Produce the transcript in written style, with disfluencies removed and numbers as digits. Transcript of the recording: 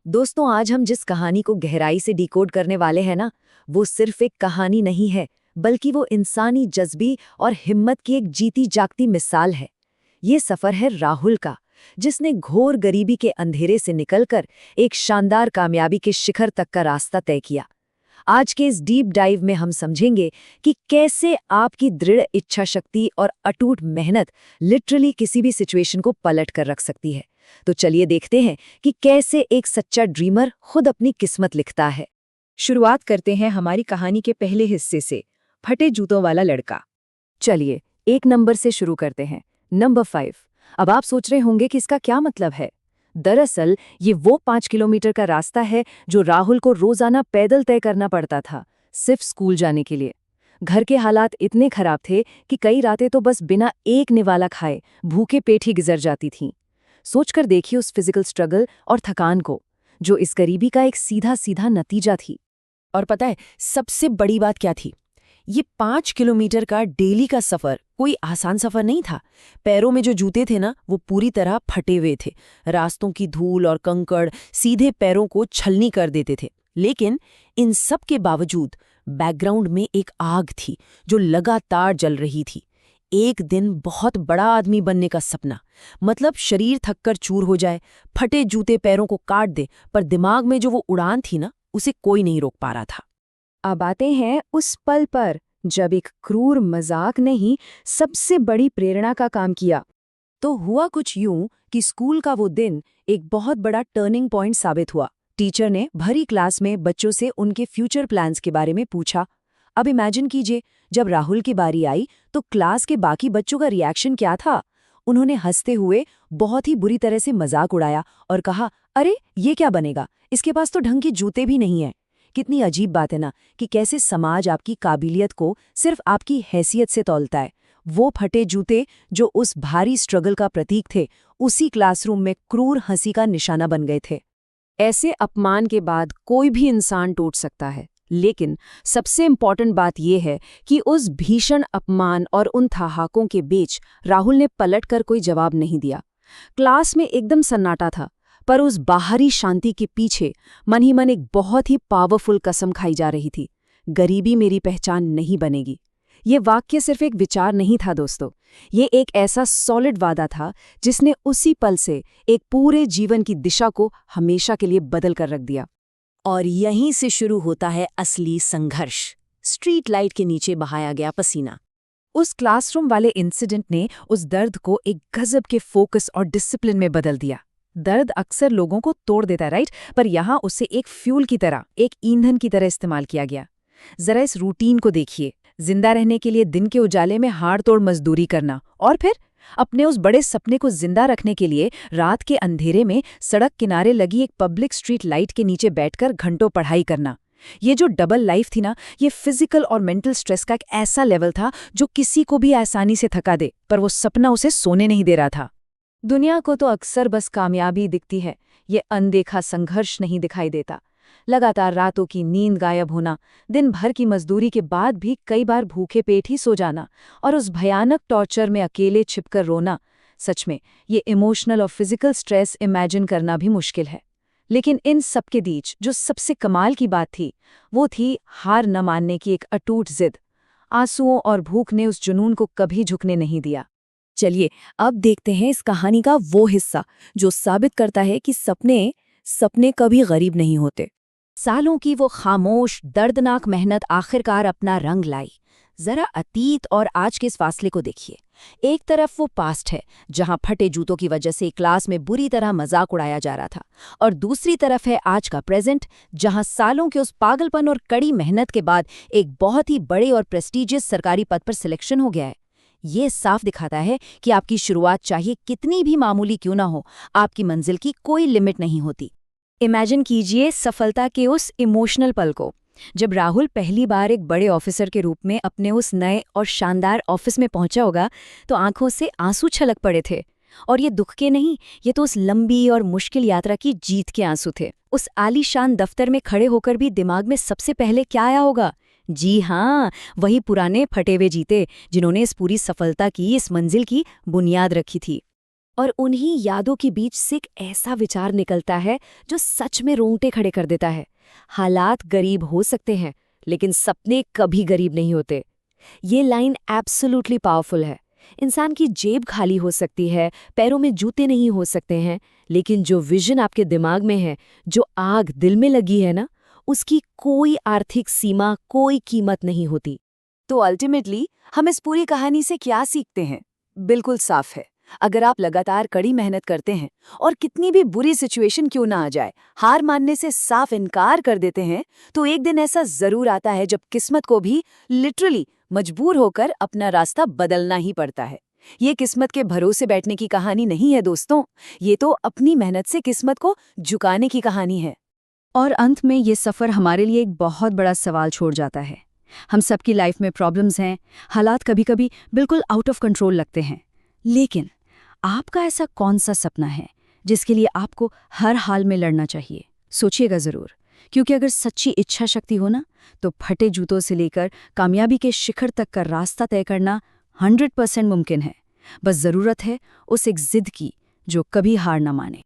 दोस्तों, आज हम जिस कहानी को गहराई से डिकोड करने वाले हैं ना, वो सिर्फ एक कहानी नहीं है, बल्कि वो इंसानी जज्बे और हिम्मत की एक जीती जागती मिसाल है। ये सफर है राहुल का, जिसने घोर गरीबी के अंधेरे से निकलकर एक शानदार कामयाबी के शिखर तक का रास्ता तय किया। आज के इस डीप डाइव में हम समझेंगे कि कैसे आपकी दृढ़ इच्छा शक्ति और अटूट मेहनत लिटरली किसी भी सिचुएशन को पलट कर रख सकती है। तो चलिए देखते हैं कि कैसे एक सच्चा ड्रीमर खुद अपनी किस्मत लिखता है। शुरुआत करते हैं हमारी कहानी के पहले हिस्से से, फटे जूतों वाला लड़का। चलिए 1 नंबर से शुरू करते हैं। नंबर 5। अब आप सोच रहे होंगे कि इसका क्या मतलब है। दरअसल ये वो 5 किलोमीटर का रास्ता है जो राहुल को रोजाना पैदल तय करना पड़ता था, सिर्फ स्कूल जाने के लिए। घर के हालात इतने खराब थे कि कई रातें तो बस बिना एक निवाला खाए भूखे पेट ही गुजर जाती थीं। सोचकर देखिए उस फिजिकल स्ट्रगल और थकान को, जो इस गरीबी का एक सीधा सीधा नतीजा थी। और पता है सबसे बड़ी बात क्या थी? ये 5 किलोमीटर का डेली का सफर कोई आसान सफर नहीं था। पैरों में जो जूते थे ना, वो पूरी तरह फटे हुए थे। रास्तों की धूल और कंकड़ सीधे पैरों को छलनी कर देते थे। लेकिन इन सब के बावजूद बैकग्राउंड में एक आग थी जो लगातार जल रही थी। एक दिन बहुत बड़ा आदमी बनने का सपना, मतलब शरीर थककर चूर हो जाए, फटे जूते पैरों को काट दे, पर दिमाग में जो वो उड़ान थी ना, उसे कोई नहीं रोक पा रहा था। अब आते हैं उस पल पर जब एक क्रूर मजाक ने ही सबसे बड़ी प्रेरणा का काम किया। तो हुआ कुछ यूं कि स्कूल का वो दिन एक बहुत बड़ा टर्निंग पॉइंट साबित हुआ। टीचर ने भरी क्लास में बच्चों से उनके फ्यूचर प्लान्स के बारे में पूछा। अब इमेजिन कीजिए, जब राहुल की बारी आई तो क्लास के बाकी बच्चों का रिएक्शन क्या था। उन्होंने हंसते हुए बहुत ही बुरी तरह से मजाक उड़ाया और कहा, अरे ये क्या बनेगा, इसके पास तो ढंग के जूते भी नहीं है। कितनी अजीब बात है ना कि कैसे समाज आपकी काबिलियत को सिर्फ आपकी हैसियत से तौलता है। वो फटे जूते जो उस भारी स्ट्रगल का प्रतीक थे, उसी क्लासरूम में क्रूर हंसी का निशाना बन गए थे। ऐसे अपमान के बाद कोई भी इंसान टूट सकता है, लेकिन सबसे इम्पॉर्टेंट बात यह है कि उस भीषण अपमान और उन ठहाकों के बीच राहुल ने पलटकर कोई जवाब नहीं दिया। क्लास में एकदम सन्नाटा था, पर उस बाहरी शांति के पीछे मन ही मन एक बहुत ही पावरफुल कसम खाई जा रही थी। गरीबी मेरी पहचान नहीं बनेगी। ये वाक्य सिर्फ एक विचार नहीं था दोस्तों, ये एक ऐसा सॉलिड वादा था जिसने उसी पल से एक पूरे जीवन की दिशा को हमेशा के लिए बदल कर रख दिया। और यहीं से शुरू होता है असली संघर्ष। स्ट्रीट लाइट के नीचे बहाया गया पसीना। उस क्लासरूम वाले इंसिडेंट ने उस दर्द को एक गजब के फोकस और डिसिप्लिन में बदल दिया। दर्द अक्सर लोगों को तोड़ देता है, राइट? पर यहाँ उसे एक फ्यूल की तरह, एक ईंधन की तरह इस्तेमाल किया गया। जरा इस रूटीन को देखिए। जिंदा रहने के लिए दिन के उजाले में हाड़ तोड़ मजदूरी करना, और फिर अपने उस बड़े सपने को जिंदा रखने के लिए रात के अंधेरे में सड़क किनारे लगी एक पब्लिक स्ट्रीट लाइट के नीचे बैठकर घंटों पढ़ाई करना। ये जो डबल लाइफ थी ना, ये फिजिकल और मेंटल स्ट्रेस का एक ऐसा लेवल था जो किसी को भी आसानी से थका दे, पर वो सपना उसे सोने नहीं दे रहा था। दुनिया को तो अक्सर बस कामयाबी दिखती है, ये अनदेखा संघर्ष नहीं दिखाई देता। लगातार रातों की नींद गायब होना, दिन भर की मजदूरी के बाद भी कई बार भूखे पेट ही सो जाना, और उस भयानक टॉर्चर में अकेले छिपकर रोना। सच में ये इमोशनल और फिजिकल स्ट्रेस इमेजिन करना भी मुश्किल है। लेकिन इन सब के बीच जो सबसे कमाल की बात थी, वो थी हार न मानने की एक अटूट जिद। आंसुओं और भूख ने उस जुनून को कभी झुकने नहीं दिया। चलिए अब देखते हैं इस कहानी का वो हिस्सा जो साबित करता है कि सपने कभी गरीब नहीं होते। सालों की वो खामोश दर्दनाक मेहनत आखिरकार अपना रंग लाई। जरा अतीत और आज के इस फासले को देखिए। एक तरफ वो पास्ट है जहां फटे जूतों की वजह से क्लास में बुरी तरह मजाक उड़ाया जा रहा था, और दूसरी तरफ है आज का प्रेजेंट, जहां सालों के उस पागलपन और कड़ी मेहनत के बाद एक बहुत ही बड़े और प्रेस्टीजियस सरकारी पद पर सिलेक्शन हो गया है। ये साफ दिखाता है कि आपकी शुरुआत चाहे कितनी भी मामूली क्यों ना हो, आपकी मंजिल की कोई लिमिट नहीं होती। इमेजिन कीजिए सफलता के उस इमोशनल पल को, जब राहुल पहली बार एक बड़े ऑफिसर के रूप में अपने उस नए और शानदार ऑफिस में पहुंचा होगा, तो आंखों से आंसू छलक पड़े थे। और ये दुख के नहीं, ये तो उस लंबी और मुश्किल यात्रा की जीत के आंसू थे। उस आलीशान दफ्तर में खड़े होकर भी दिमाग में सबसे पहले क्या आया होगा? जी हाँ, वही पुराने फटे हुए जीते जिन्होंने इस पूरी सफलता की, इस मंजिल की बुनियाद रखी थी। और उन्हीं यादों के बीच से एक ऐसा विचार निकलता है जो सच में रोंगटे खड़े कर देता है। हालात गरीब हो सकते हैं, लेकिन सपने कभी गरीब नहीं होते। ये लाइन एब्सोल्युटली पावरफुल है। इंसान की जेब खाली हो सकती है, पैरों में जूते नहीं हो सकते हैं, लेकिन जो विजन आपके दिमाग में है, जो आग दिल में लगी है ना, उसकी कोई आर्थिक सीमा, कोई कीमत नहीं होती। तो अल्टीमेटली हम इस पूरी कहानी से क्या सीखते हैं? बिल्कुल साफ है। अगर आप लगातार कड़ी मेहनत करते हैं और कितनी भी बुरी सिचुएशन क्यों ना आ जाए, हार मानने से साफ इनकार कर देते हैं, तो एक दिन ऐसा जरूर आता है जब किस्मत को भी लिटरली मजबूर होकर अपना रास्ता बदलना ही पड़ता है। ये किस्मत के भरोसे बैठने की कहानी नहीं है दोस्तों, ये तो अपनी मेहनत से किस्मत को झुकाने की कहानी है। और अंत में ये सफ़र हमारे लिए एक बहुत बड़ा सवाल छोड़ जाता है। हम सबकी लाइफ में प्रॉब्लम्स हैं, हालात कभी-कभी बिल्कुल आउट ऑफ कंट्रोल लगते हैं, लेकिन आपका ऐसा कौन सा सपना है जिसके लिए आपको हर हाल में लड़ना चाहिए? सोचिएगा ज़रूर, क्योंकि अगर सच्ची इच्छा शक्ति हो ना, तो फटे जूतों से लेकर कामयाबी के शिखर तक का रास्ता तय करना 100% मुमकिन है। बस ज़रूरत है उस एक जिद की जो कभी हार ना माने।